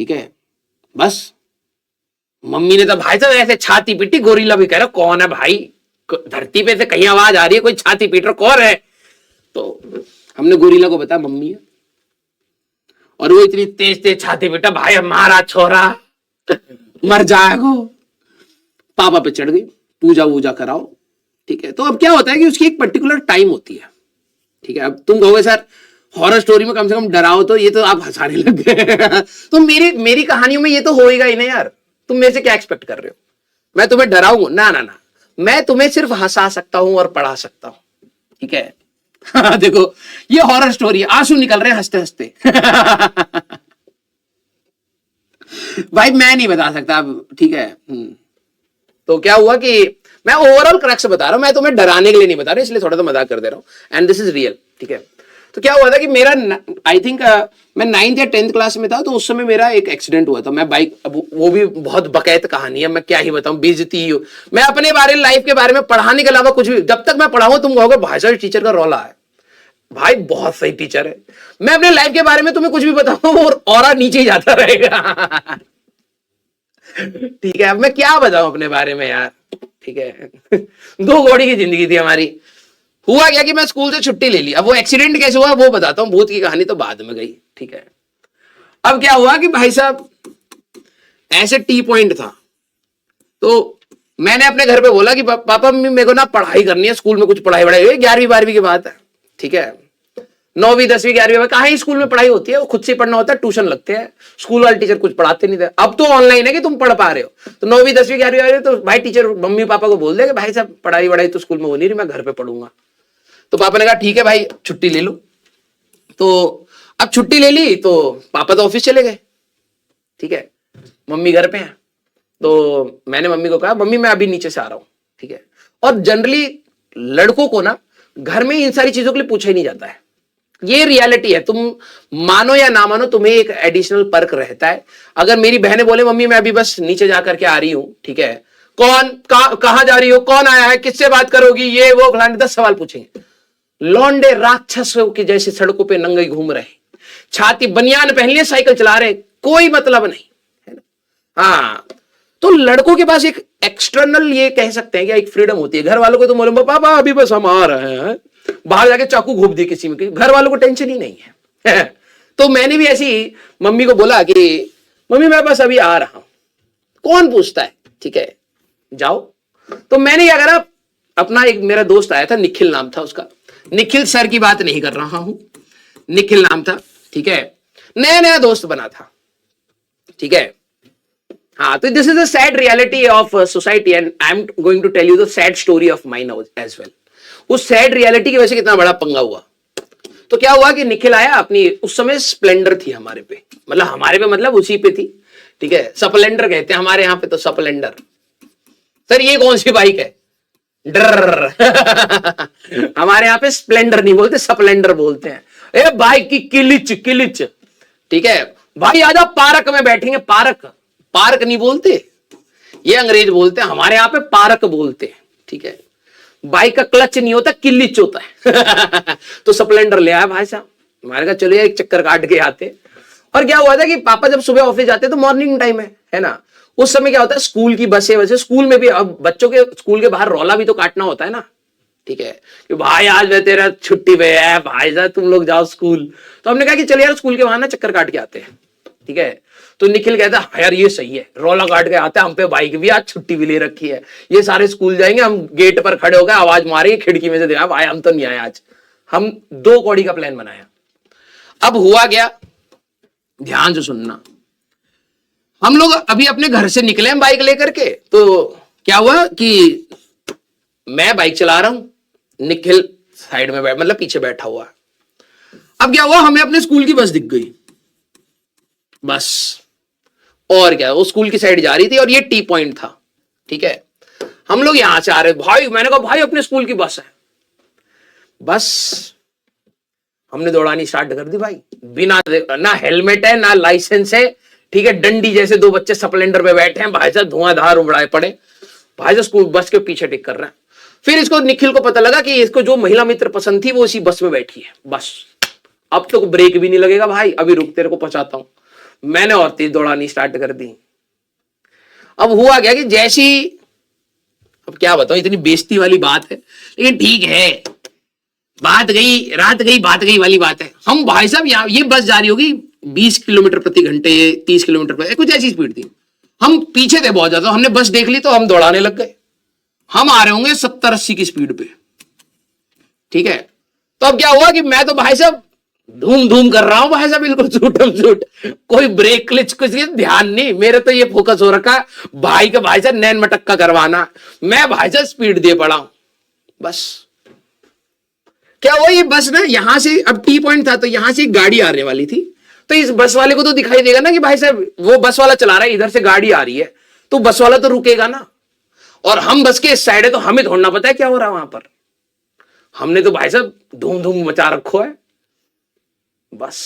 ठीक है। बस मम्मी ने तो भाई साहब ऐसे छाती पीटी, गोरीला भी कह रहा कौन है भाई, धरती पे से कहीं आवाज आ रही है, कोई छाती पीट रहा, कौन है? तो हमने गोरीला को बताया मम्मी है, और वो इतनी तेज तेज छाती पीटा, भाई हमारा छोरा मर जाएगा। पापा पे चढ़ गई, पूजा वूजा कराओ, ठीक है। तो अब क्या होता है कि उसकी एक पर्टिकुलर टाइम होती है, ठीक है। अब तुम कहोगे सर हॉरर स्टोरी में कम से कम डराओ, तो ये तो आप हंसाने लग गए तो मेरी कहानियों में ये तो होएगा ही ना यार, तुम मेरे से क्या एक्सपेक्ट कर रहे हो? मैं तुम्हें डराऊंगा? ना ना ना, मैं तुम्हें सिर्फ हंसा सकता हूं और पढ़ा सकता हूं, ठीक है। देखो ये हॉरर स्टोरी है, आंसू निकल रहे हैं हंसते हंसते भाई मैं नहीं बता सकता अब, ठीक है। तो क्या हुआ कि मैं ओवरऑल क्रक्स बता रहा हूं, मैं तुम्हें डराने के लिए नहीं बता रहा, इसलिए थोड़ा सा मजाक कर दे रहा हूं, एंड दिस इज रियल, ठीक है। तो क्या हुआ था कि मेरा आई थिंक मैं 9th या 10th क्लास में था, तो उस समय मेरा एक एक्सीडेंट हुआ था। मैं बाइक, वो भी बहुत बकैत कहानी है, मैं क्या ही बताऊं, बेइज्जती ही। मैं अपने बारे में, लाइफ के बारे में पढ़ाने के अलावा कुछ भी, जब तक मैं पढ़ाऊंगा तुम कहोगे भाई साहब टीचर का रौला है, भाई बहुत सही टीचर है। मैं अपने लाइफ के बारे में तुम्हें कुछ भी बताऊं और ऑरा नीचे ही जाता रहेगा ठीक है। अब मैं क्या बताऊं अपने बारे में यार, ठीक है 2 घोड़ी की जिंदगी थी हमारी। हुआ क्या कि मैं स्कूल से छुट्टी ले ली। अब वो एक्सीडेंट कैसे हुआ वो बताता हूं, भूत की कहानी तो बाद में गई, ठीक है। अब क्या हुआ कि भाई साहब ऐसे टी पॉइंट था, तो मैंने अपने घर पे बोला कि पापा मेरे को ना पढ़ाई करनी है, स्कूल में कुछ पढ़ाई 11वीं 12वीं की बात है, ठीक है। 9वीं 10वीं 11वीं में कहाँ ही स्कूल में पढ़ाई होती है, वो खुद से पढ़ना होता है, ट्यूशन लगते हैं, स्कूल वाले टीचर कुछ पढ़ाते नहीं थे। अब तो ऑनलाइन है कि तुम पढ़ पा रहे हो, तो 9वीं 10वीं 11वीं तो भाई टीचर मम्मी पापा को बोल दे कि भाई साहब पढ़ाई वढ़ाई तो स्कूल में हो नहीं रही, मैं घर पे पढ़ूंगा। तो पापा ने कहा ठीक है भाई छुट्टी ले लो। तो अब छुट्टी ले ली तो पापा तो ऑफिस चले गए, ठीक है, मम्मी घर पे है। तो मैंने मम्मी को कहा मम्मी मैं अभी नीचे से आ रहा हूं, ठीक है। और जनरली लड़कों को ना घर में इन सारी चीजों के लिए पूछा ही नहीं जाता है, ये रियलिटी है, तुम मानो या ना मानो, तुम्हें एक एडिशनल पर्क रहता है। अगर मेरी बहनें बोले मम्मी मैं अभी बस नीचे जाकर के आ रही हूं, ठीक है, कौन कहां जा रही हो, कौन आया है, किससे बात करोगी, ये वो फलाने 10 सवाल पूछेंगे। लौंडे राक्षसों की जैसे सड़कों पे नंगे घूम रहे, छाती बनियान पहन लिए, साइकिल चला रहे, कोई मतलब नहीं है ना। हाँ, तो लड़कों के पास एक एक्सटर्नल, ये कह सकते हैं कि एक फ्रीडम होती है। घर वालों को तो बोले पापा अभी बस हम आ रहे हैं, बाहर जाके चाकू घोप दिए किसी में, घर वालों को टेंशन ही नहीं है तो मैंने भी ऐसी मम्मी को बोला कि मम्मी मैं बस अभी आ रहा हूं, कौन पूछता है, ठीक है जाओ। तो मैंने क्या करा, अपना एक मेरा दोस्त आया था, निखिल नाम था उसका, निखिल सर की बात नहीं कर रहा हूं, निखिल नाम था, ठीक है, नया नया दोस्त बना था, ठीक है। हाँ, तो this is the sad reality of society and I am going to tell you the sad story of mine as well. उस सैड रियलिटी की वजह से कितना बड़ा पंगा हुआ। तो क्या हुआ कि निखिल आया, अपनी उस समय स्प्लेंडर थी हमारे पे, मतलब उसी पे थी, ठीक है, स्प्लेंडर कहते हैं हमारे यहाँ पे, तो स्प्लेंडर। सर ये कौन सी बाइक है, डर हमारे यहाँ पे स्प्लेंडर नहीं बोलते, स्प्लेंडर बोलते हैं। ए बाइक की किलिच किलिच, ठीक है भाई, आजा पार्क में बैठेंगे, पार्क, पार्क नहीं बोलते, ये अंग्रेज बोलते हैं, हमारे यहाँ पे पार्क बोलते हैं, ठीक है। बाइक का क्लच नहीं होता, किलिच होता है तो स्प्लेंडर ले आया भाई साहब, हमारे कहा चलिए एक चक्कर काट के आते। और क्या हुआ था कि पापा जब सुबह ऑफिस जाते तो मॉर्निंग टाइम है ना, उस समय क्या होता है स्कूल की बसें, वैसे स्कूल में भी, अब बच्चों के स्कूल के बाहर रौला भी तो काटना होता है ना, ठीक है, कि भाई आज मैं तेरा छुट्टी पे है भाई साहब, तुम लोग जाओ स्कूल। तो हमने कहा कि चलिए यार स्कूल के वहां ना चक्कर काट के आते हैं, ठीक है। तो निखिल कहता है यार ये सही है, रौला काट के आते हैं, हम पे बाइक भी, आज छुट्टी भी ले रखी है, ये सारे स्कूल जाएंगे, हम गेट पर खड़े हो गए, आवाज मारेंगे खिड़की में से, देखा भाई हम तो नहीं आए आज। हम 2 कौड़ी का प्लान बनाया। अब हुआ क्या, ध्यान से सुनना, हम लोग अभी अपने घर से निकले हैं बाइक लेकर के। तो क्या हुआ कि मैं बाइक चला रहा हूं, निखिल साइड में मतलब पीछे बैठा हुआ। अब क्या हुआ, हमें अपने स्कूल की बस दिख गई, बस, और क्या, वो स्कूल की साइड जा रही थी और ये टी पॉइंट था, ठीक है। हम लोग यहां से आ रहे भाई, मैंने कहा भाई अपने स्कूल की बस है, बस हमने दौड़ानी स्टार्ट कर दी भाई, बिना ना हेलमेट है ना लाइसेंस है, ठीक है, डंडी जैसे 2 बच्चे स्प्लेंडर पे बैठे हैं भाई साहब, धुआंधार उड़ाए पड़े भाई साहब, स्कूल बस के पीछे टिक कर रहे हैं। फिर इसको निखिल को पता लगा कि इसको जो महिला मित्र पसंद थी वो इसी बस में बैठी है, बस अब तो ब्रेक भी नहीं लगेगा भाई, अभी रुक तेरे को पहुंचाता हूं। मैंने और तेज दौड़ानी स्टार्ट कर दी। अब हुआ क्या कि जैसी, अब क्या बताऊं, इतनी बेइज्जती वाली बात है, लेकिन ठीक है, बात गई रात गई बात गई वाली बात है। हम भाई साहब यहाँ, ये बस जा रही होगी 20 किलोमीटर प्रति घंटे, 30 किलोमीटर प्रति, कुछ ऐसी स्पीड थी। हम पीछे थे बहुत ज्यादा, हमने बस देख ली तो हम दौड़ाने लग गए। हम आ रहे होंगे 70-80 की स्पीड पे, ठीक है। तो अब क्या हुआ कि मैं तो भाई साहब धूम धूम कर रहा हूं भाई साहब, बिल्कुल छूटम छूट, कोई ब्रेक क्लिच कुछ ध्यान नहीं, मेरे तो ये फोकस हो रखा भाई का, भाई साहब नैन मटक्का करवाना, मैं भाई साहब स्पीड दे पड़ा हूं। बस क्या हुआ, ये बस ना यहां से, अब टी पॉइंट था तो यहां से एक गाड़ी आने वाली थी, तो इस बस वाले को तो दिखाई देगा ना कि भाई साहब वो बस वाला चला रहा है, इधर से गाड़ी आ रही है, तो बस वाला तो रुकेगा ना, और हम बस के इस साइड है तो हमें ढूंढना पता है क्या हो रहा है वहां पर। हमने तो भाई साहब धूम धूम मचा रखो है। बस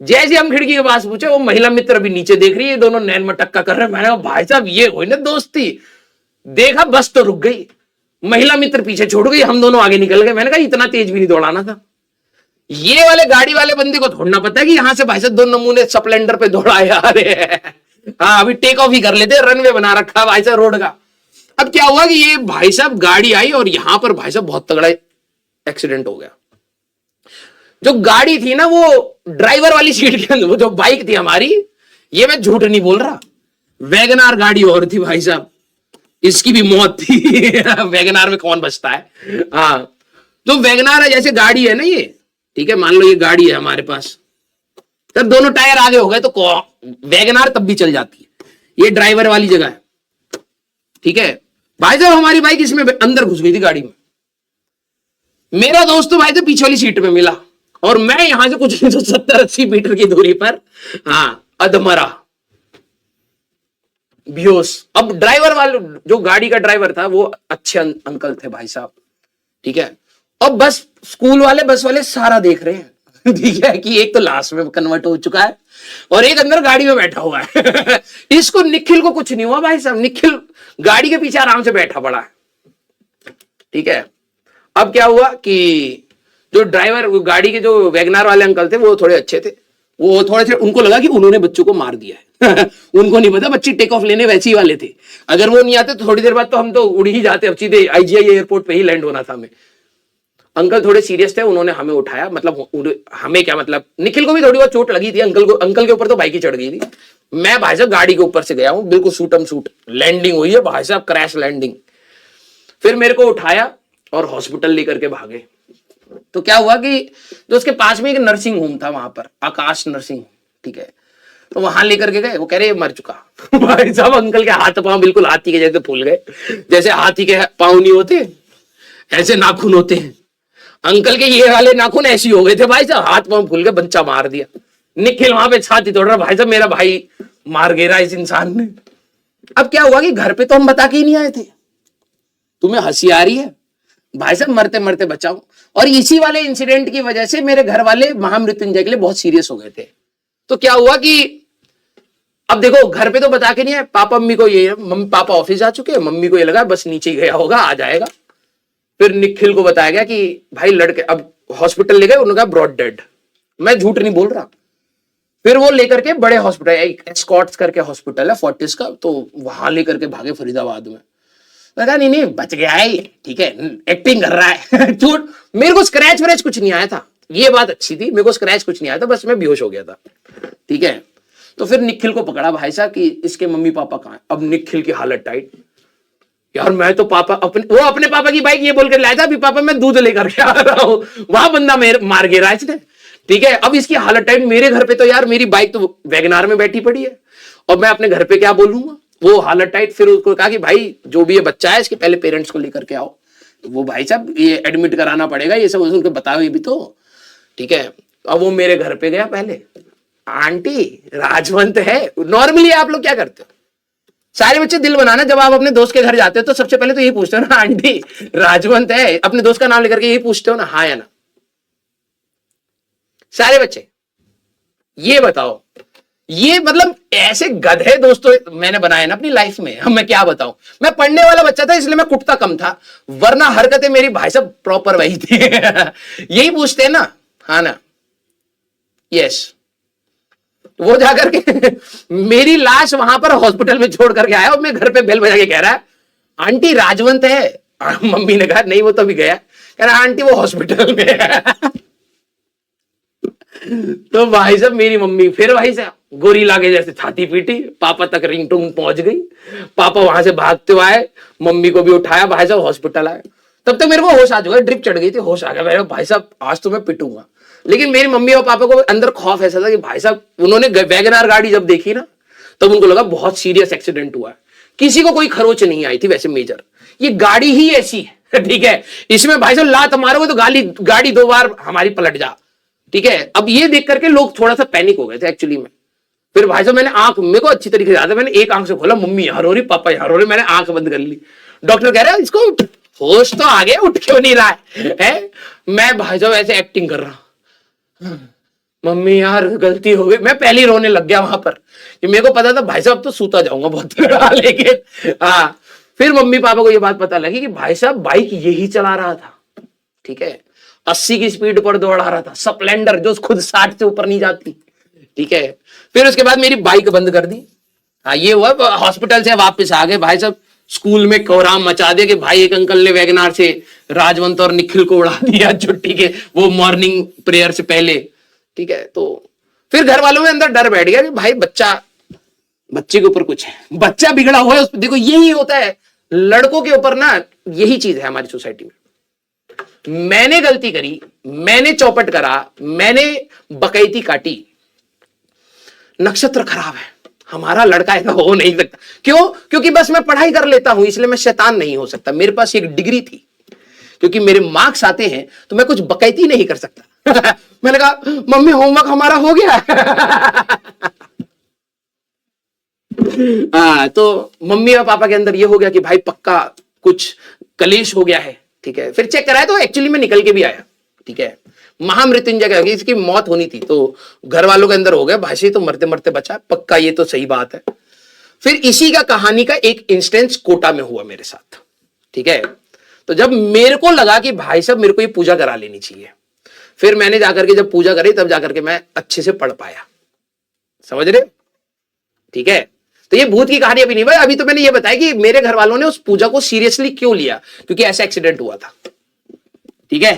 जैसे हम खिड़की के पास पूछे, वो महिला मित्र अभी नीचे देख रही है, दोनों नैन मटक्का कर रहे हैं। मैंने कहा भाई साहब ये हुई ना दोस्ती, देखा बस तो रुक गई, महिला मित्र पीछे छोड़ गई, हम दोनों आगे निकल गए। मैंने कहा इतना तेज भी नहीं दौड़ाना था। ये वाले गाड़ी वाले बंदे को ढूंढना पता है कि यहां से भाई साहब 2 नमूने स्प्लेंडर पे दौड़ाए आ रहे हैं। हाँ अभी टेक ऑफ ही कर लेते, रनवे बना रखा भाई साहब रोड का। अब क्या हुआ कि ये भाई साहब गाड़ी आई और यहां पर भाई साहब बहुत तगड़ा एक्सीडेंट हो गया। जो गाड़ी थी ना वो ड्राइवर वाली सीट के अंदर, वो जो बाइक थी हमारी, ये मैं झूठ नहीं बोल रहा, वैगनार गाड़ी और थी भाई साहब, इसकी भी मौत थी। वैगनार में कौन बचता है। हाँ तो वैगनार जैसे गाड़ी है ना ये, ठीक है, मान लो ये गाड़ी है हमारे पास, तब दोनों टायर आगे हो गए तो वैगनार तब भी चल जाती है। ये ड्राइवर वाली जगह है, ठीक है भाई साहब। हमारी बाइक इसमें अंदर घुस गई थी गाड़ी में, मेरा दोस्त तो भाई तो पीछे वाली सीट में मिला, और मैं यहां से कुछ 70-80 मीटर की दूरी पर, हाँ अधमरा बेहोश। अब ड्राइवर वाले, जो गाड़ी का ड्राइवर था वो अच्छे अंकल थे भाई साहब, ठीक है। अब बस स्कूल वाले बस वाले सारा देख रहे हैं, ठीक है, कि एक तो लास्ट में कन्वर्ट हो चुका है और एक अंदर गाड़ी में बैठा हुआ है। इसको निखिल को कुछ नहीं हुआ भाई साहब, निखिल गाड़ी के पीछे आराम से बैठा पड़ा है, ठीक है। अब क्या हुआ कि जो ड्राइवर, गाड़ी के जो वैगनार वाले अंकल थे वो थोड़े अच्छे थे, वो थोड़े से उनको लगा कि उन्होंने बच्चों को मार दिया है। उनको नहीं पता बच्चे टेक ऑफ लेने वैसे ही वाले थे, अगर वो नहीं आते तो थोड़ी देर बाद तो हम तो उड़ ही जाते, अब सीधे आईजीआई एयरपोर्ट पे ही लैंड होना था हमें। अंकल थोड़े सीरियस थे, उन्होंने हमें उठाया, मतलब हमें क्या मतलब, निखिल को भी थोड़ी बहुत चोट लगी थी, अंकल के ऊपर तो बाइक ही चढ़ गई थी। मैं भाई साहब गाड़ी के ऊपर से गया हूं, बिल्कुल सूटम सूट लैंडिंग हुई है भाई साहब, क्रैश लैंडिंग। फिर मेरे को उठाया और हॉस्पिटल लेकर के भागे। तो क्या हुआ कि जो उसके पास में एक नर्सिंग होम था वहां पर, आकाश नर्सिंग, ठीक है, तो वहां लेकर के गए। वो कह रहे मर चुका। भाई साहब अंकल के हाथ पांव बिल्कुल हाथी के जैसे फूल गए, जैसे हाथी के पांव नहीं होते ऐसे नाखून होते हैं, अंकल के ये वाले नाखून ऐसे हो गए थे भाई साहब, हाथ पांव फूल गए, बच्चा मार दिया। निखिल वहां पे छाती तोड़ रहा, भाई साहब मेरा भाई मार गिरा इस इंसान ने। अब क्या हुआ कि घर पे तो हम बता के ही नहीं आए थे, तुम्हें हंसी आ रही है भाई साहब, मरते मरते बचाओ। और इसी वाले इंसिडेंट की वजह से मेरे घर वाले महामृत्युंजय के लिए बहुत सीरियस हो गए थे। तो क्या हुआ कि अब देखो घर पे तो बता के नहीं आए, पापा मम्मी को ये, मम्मी पापा ऑफिस जा चुके हैं, मम्मी को ये लगा बस नीचे ही गया होगा, आ जाएगा। फिर निखिल को बताया गया कि भाई लड़के, अब हॉस्पिटल ले गए, उन्होंने कहा ब्रॉड डेड। मैं झूठ नहीं बोल रहा। फिर वो लेकर के बड़े हॉस्पिटल, एस्कॉट्स करके हॉस्पिटल है फोर्टिस का, तो वहां लेकर के भागे फरीदाबाद में। लगा नहीं बच गया है, ठीक है, एक्टिंग कर रहा है। झूठ, मेरे को स्क्रैच व्रैच कुछ नहीं आया था, ये बात अच्छी थी, मेरे को स्क्रैच कुछ नहीं आया था, बस मैं बेहोश हो गया था, ठीक है। तो फिर निखिल को पकड़ा भाई साहब कि इसके मम्मी पापा कहां है। अब निखिल की हालत टाइट, यार मैं तो पापा वो अपने पापा की बाइक ये बोलकर लाया था, अभी पापा मैं दूध लेकर के आ रहा हूं, वहां बंदा मार गिरा इसने, ठीक है। अब इसकी हालत टाइट, मेरे घर पे तो यार मेरी बाइक तो वैगनार में बैठी पड़ी है, और मैं अपने घर पे क्या बोलूंगा, वो हालत टाइट। फिर उसको कहा कि भाई जो भी ये बच्चा है इसके पहले पेरेंट्स को लेकर के आओ, वो भाई साहब ये एडमिट कराना पड़ेगा, ये सब उनको बताओ ये भी तो, ठीक है। अब वो मेरे घर पे गया पहले, आंटी राजवंत है। नॉर्मली आप लोग क्या करते हो, सारे बच्चे दिल बनाना, जब आप अपने दोस्त के घर जाते हो तो सबसे पहले तो यही पूछते हो ना, आंटी राजवंत है, अपने दोस्त का नाम लेकर के यही पूछते हो ना, हाँ या ना। सारे बच्चे ये बताओ, ये मतलब ऐसे गधे दोस्तों मैंने बनाए ना अपनी लाइफ में, मैं क्या बताऊं। मैं पढ़ने वाला बच्चा था इसलिए मैं कुटता कम था, वरना हरकतें मेरी भाई साहब प्रॉपर वही थी। यही पूछते हैं ना, हाँ ना, यस। वो जाकर के मेरी लाश वहां पर हॉस्पिटल में छोड़ करके आया और मैं घर पे बेल बजा के कह रहा है आंटी राजवंत है। मम्मी ने कहा नहीं वो तो अभी गया। कह रहा आंटी वो हॉस्पिटल में है। तो भाई साहब मेरी मम्मी फिर भाई साहब गोरीला के जैसे छाती पीटी, पापा तक रिंगटोन पहुंच गई। पापा वहां से भागते हुए आए, मम्मी को भी उठाया, भाई साहब हॉस्पिटल आए। तब तक मेरे को होश आ चुका, ड्रिप चढ़ गई थी, होश आ गया। भाई साहब आज तो मैं पिटूंगा। लेकिन मेरी मम्मी और पापा को अंदर खौफ ऐसा था कि भाई साहब उन्होंने वैगनआर गाड़ी जब देखी ना तब उनको लगा बहुत सीरियस एक्सीडेंट हुआ है। किसी को कोई खरोच नहीं आई थी वैसे मेजर, ये गाड़ी ही ऐसी है, ठीक है, इसमें भाई साहब लात मारोगे तो गाड़ी 2 बार हमारी पलट जा, ठीक है। अब ये देख करके लोग थोड़ा सा पैनिक हो गए थे एक्चुअली में। फिर भाई साहब मैंने आंख, मेरे को अच्छी तरीके से याद है, मैंने एक आंख से खोला, मम्मी यहाँ रो रही, पापा यहाँ रो रहे, मैंने आंख बंद कर ली। डॉक्टर कह रहा है इसको होश तो आ गया, उठ क्यों नहीं रहा है? मैं भाई साहब ऐसे एक्टिंग कर रहा हूं, मम्मी यार गलती हो गई। मैं पहले ही रोने लग गया वहां पर कि मेरे को पता था भाई साहब तो सूता जाऊंगा बहुत। लेकिन हाँ, फिर मम्मी पापा को ये बात पता लगी कि भाई साहब बाइक यही चला रहा था, ठीक है, 80 की स्पीड पर दौड़ा रहा था, स्प्लेंडर जो खुद 60 से ऊपर नहीं जाती, ठीक है। फिर उसके बाद मेरी बाइक बंद कर दी। हाँ ये हुआ, हॉस्पिटल से वापस आ गए भाई साहब, स्कूल में कोहराम मचा दिया कि भाई एक अंकल ने वैगनार से राजवंत और निखिल को उड़ा दिया छुट्टी के वो मॉर्निंग प्रेयर से पहले, ठीक है। तो फिर घर वालों में अंदर डर बैठ गया कि भाई बच्चे के ऊपर कुछ है, बच्चा बिगड़ा हुआ है। देखो यही होता है लड़कों के ऊपर ना, यही चीज है हमारी सोसाइटी में। मैंने गलती करी, मैंने चौपट करा, मैंने बकैती काटी, नक्षत्र खराब है, हमारा लड़का ऐसा हो नहीं सकता। क्यों? क्योंकि बस मैं पढ़ाई कर लेता हूं इसलिए मैं शैतान नहीं हो सकता। मेरे पास एक डिग्री थी, क्योंकि मेरे मार्क्स आते हैं तो मैं कुछ बकैती नहीं कर सकता। मैंने कहा मम्मी होमवर्क हमारा हो गया। तो मम्मी और पापा के अंदर ये हो गया कि भाई पक्का कुछ कलेश हो गया है, ठीक है। फिर चेक कराया तो एक्चुअली में निकल के भी आया, ठीक है। महामृत्युंजय का इसकी मौत होनी थी तो घर वालों के अंदर हो गया भाई तो मरते मरते बचा, पक्का ये तो सही बात है। फिर इसी का कहानी का एक इंस्टेंस कोटा में हुआ मेरे साथ, ठीक है। तो जब मेरे को लगा कि भाई साहब मेरे को ये पूजा करा लेनी चाहिए, फिर मैंने जाकर के जब पूजा करी तब जाकर के मैं अच्छे से पढ़ पाया, समझ रहे, ठीक है। तो ये भूत की कहानी अभी नहीं भाई, अभी तो मैंने ये बताया कि मेरे घर वालों ने उस पूजा को सीरियसली क्यों लिया, क्योंकि ऐसा एक्सीडेंट हुआ था, ठीक है।